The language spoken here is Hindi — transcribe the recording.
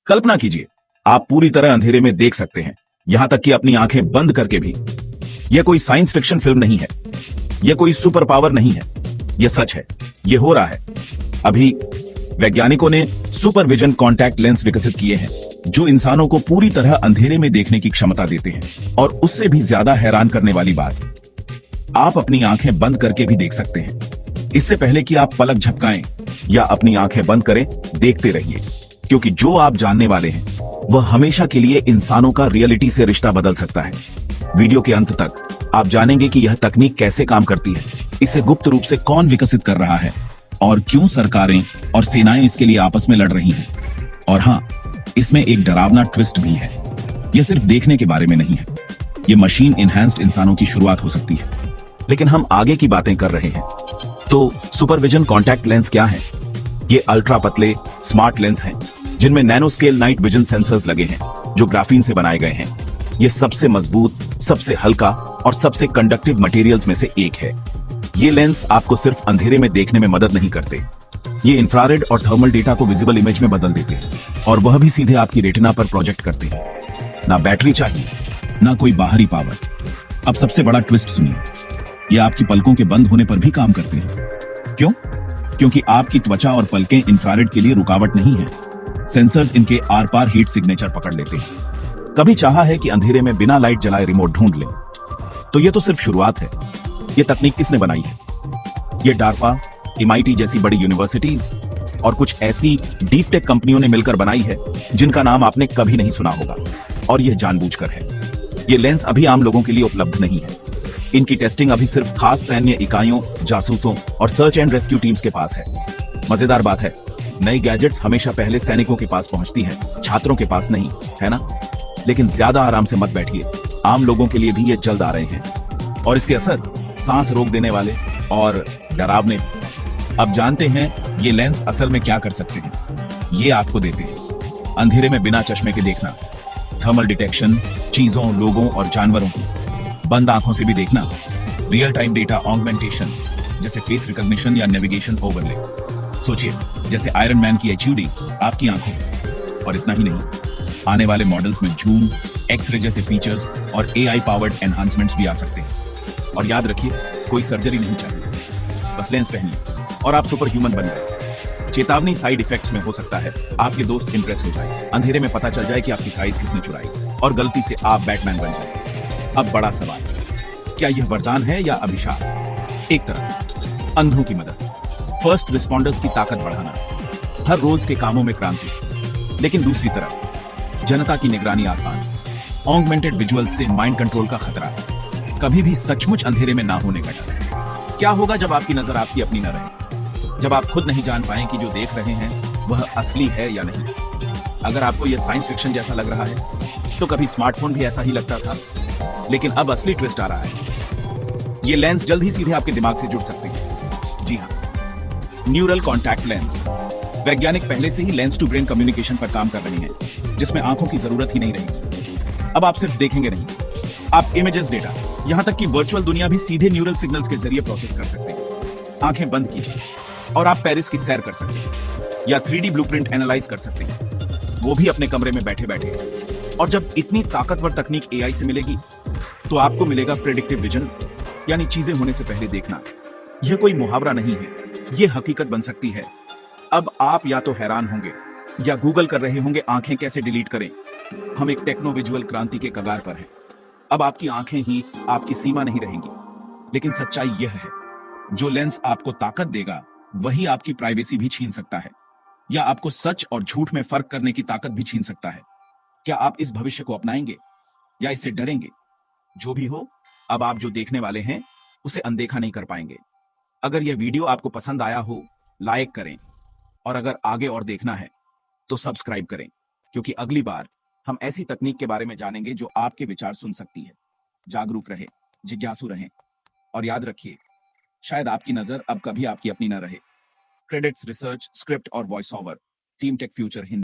कल्पना कीजिए, आप पूरी तरह अंधेरे में देख सकते हैं, यहां तक कि अपनी आंखें बंद करके भी। यह कोई साइंस फिक्शन फिल्म नहीं है, यह कोई सुपर पावर नहीं है, यह सच है, यह हो रहा है। अभी वैज्ञानिकों ने सुपर विजन कॉन्टैक्ट लेंस विकसित किए हैं, जो इंसानों को पूरी तरह अंधेरे में देखने की क्षमता देते हैं। और उससे भी ज्यादा हैरान करने वाली बात, आप अपनी आंखें बंद करके भी देख सकते हैं। इससे पहले कि आप पलक झपकाएं या अपनी आंखें बंद करें, देखते रहिए, क्योंकि जो आप जानने वाले हैं वह हमेशा के लिए इंसानों का रियलिटी से रिश्ता बदल सकता है। वीडियो के अंत तक आप जानेंगे कि यह तकनीक कैसे काम करती है, इसे गुप्त रूप से कौन विकसित कर रहा है और क्यों सरकारें और सेनाएं इसके लिए आपस में लड़ रही हैं। और हां, इसमें एक डरावना ट्विस्ट भी है। यह सिर्फ देखने के बारे में नहीं है, यह मशीन इनहैंस्ड इंसानों की शुरुआत हो सकती है। लेकिन हम आगे की बातें कर रहे हैं, तो सुपरविजन कॉन्टैक्ट लेंस क्या है? ये अल्ट्रा पतले स्मार्ट लेंस हैं, जिनमें nano scale night vision sensors लगे हैं, जो ग्राफीन से बनाए गए हैं। ये सबसे मजबूत, सबसे हल्का और सबसे कंडक्टिव मटेरियल्स में से एक है। ये लेंस आपको सिर्फ अंधेरे में देखने में मदद नहीं करते, ये इंफ्रारेड और थर्मल डेटा को विजिबल इमेज में बदल देते हैं, और वह भी सीधे आपकी रेटिना पर प्रोजेक्ट करते हैं। ना बैटरी चाहिए, ना कोई बाहरी पावर। अब सबसे बड़ा ट्विस्ट सुनिए, ये आपकी पलकों के बंद होने पर भी काम करते हैं। क्यों? क्योंकि आपकी त्वचा और पलकें इंफ्रारेड के लिए रुकावट नहीं है। सेंसर्स इनके आर पार हीट सिग्नेचर पकड़ लेते हैं। कभी चाहा है कि अंधेरे में बिना लाइट जलाए रिमोट ढूंढ लें? तो ये तो सिर्फ शुरुआत है। ये तकनीक किसने बनाई है? ये डार्पा, MIT जैसी बड़ी यूनिवर्सिटीज और कुछ ऐसी डीप टेक कंपनियों ने मिलकर बनाई है, जिनका नाम आपने कभी नहीं सुना होगा, और यह जानबूझकर है। ये लेंस अभी आम लोगों के लिए उपलब्ध नहीं है। इनकी टेस्टिंग अभी सिर्फ खास सैन्य इकाइयों, जासूसों और सर्च एंड रेस्क्यू टीम्स के पास है। मजेदार बात है, नई गैजेट्स हमेशा पहले सैनिकों के पास पहुंचती हैं, छात्रों के पास नहीं, है ना? लेकिन ज्यादा आराम से मत बैठिए, आम लोगों के लिए भी ये जल्द आ रहे हैं, और इसके असर सांस रोक देने वाले और डरावने। अब जानते हैं ये लेंस असल में क्या कर सकते हैं। ये आपको देते हैं अंधेरे में बिना चश्मे के देखना, थर्मल डिटेक्शन, चीजों, लोगों और जानवरों को बंद आंखों से भी देखना, रियल टाइम डेटा ऑगमेंटेशन जैसे फेस रिकॉग्निशन या नेविगेशन ओवरले। सोचिए, जैसे आयरन मैन की HUD आपकी आंखों में। और इतना ही नहीं, आने वाले मॉडल्स में जूम, एक्सरे जैसे फीचर्स और AI पावर्ड एनहांसमेंट्स भी आ सकते हैं। और याद रखिए, कोई सर्जरी नहीं चाहिए, बस लेंस पहनिए और आप सुपर ह्यूमन बन गए। चेतावनी, साइड इफेक्ट्स में हो सकता है आपके दोस्त इंप्रेस हो जाए, अंधेरे में पता चल जाए कि आपकी प्राइस किसने चुराई, और गलती से आप बैटमैन बन जाए। अब बड़ा सवाल, क्या यह वरदान है या अभिशाप? एक तरफ अंधों की मदद, फर्स्ट रिस्पॉन्डर्स की ताकत बढ़ाना, हर रोज के कामों में क्रांति। लेकिन दूसरी तरफ जनता की निगरानी आसान, ऑगमेंटेड विजुअल से माइंड कंट्रोल का खतरा, कभी भी सचमुच अंधेरे में ना होने का डर। क्या होगा जब आपकी नजर आपकी अपनी न रहे, जब आप खुद नहीं जान पाएं कि जो देख रहे हैं वह असली है या नहीं? अगर आपको यह साइंस फिक्शन जैसा लग रहा है, तो कभी स्मार्टफोन भी ऐसा ही लगता था, लेकिन अब असली ट्विस्ट आ रहा है। ये लेंस जल्द ही सीधे आपके दिमाग से जुड़ सकते हैं। जी हाँ, न्यूरल कॉन्टैक्ट लेंस। वैज्ञानिक पहले से ही लेंस टू ब्रेन कम्युनिकेशन पर काम कर रहे हैं, जिसमें आंखों की जरूरत ही नहीं रहेगी। अब आप सिर्फ देखेंगे नहीं, आप इमेजेस, डेटा, यहां तक कि वर्चुअल दुनिया भी सीधे न्यूरल सिग्नल्स के जरिए प्रोसेस कर सकते हैं। आंखें बंद कीजिए और आप पेरिस की सैर कर सकते हैं, या 3D ब्लूप्रिंट एनालाइज कर सकते हैं, वो भी अपने कमरे में बैठे बैठे। और जब इतनी ताकतवर तकनीक AI से मिलेगी, तो आपको मिलेगा प्रेडिक्टिव विजन, यानी चीजें होने से पहले देखना। यह कोई मुहावरा नहीं है, यह हकीकत बन सकती है। अब आप या तो हैरान होंगे या गूगल कर रहे होंगे आंखें कैसे डिलीट करें। हम एक टेक्नो विजुअल क्रांति के कगार पर हैं। अब आपकी आंखें ही आपकी सीमा नहीं रहेंगी। लेकिन सच्चाई यह है, जो लेंस आपको ताकत देगा, वही आपकी प्राइवेसी भी छीन सकता है, या आपको सच और झूठ में फर्क करने की ताकत भी छीन सकता है। क्या आप इस भविष्य को अपनाएंगे या इससे डरेंगे? जो भी हो, अब आप जो देखने वाले हैं उसे अनदेखा नहीं कर पाएंगे। अगर यह वीडियो आपको पसंद आया हो, लाइक करें, और अगर आगे और देखना है तो सब्सक्राइब करें, क्योंकि अगली बार हम ऐसी तकनीक के बारे में जानेंगे जो आपके विचार सुन सकती है। जागरूक रहें, जिज्ञासु रहें, और याद रखिए, शायद आपकी नजर अब कभी आपकी अपनी न रहे। क्रेडिट्स, रिसर्च, स्क्रिप्ट और voice over, team tech future Hindi.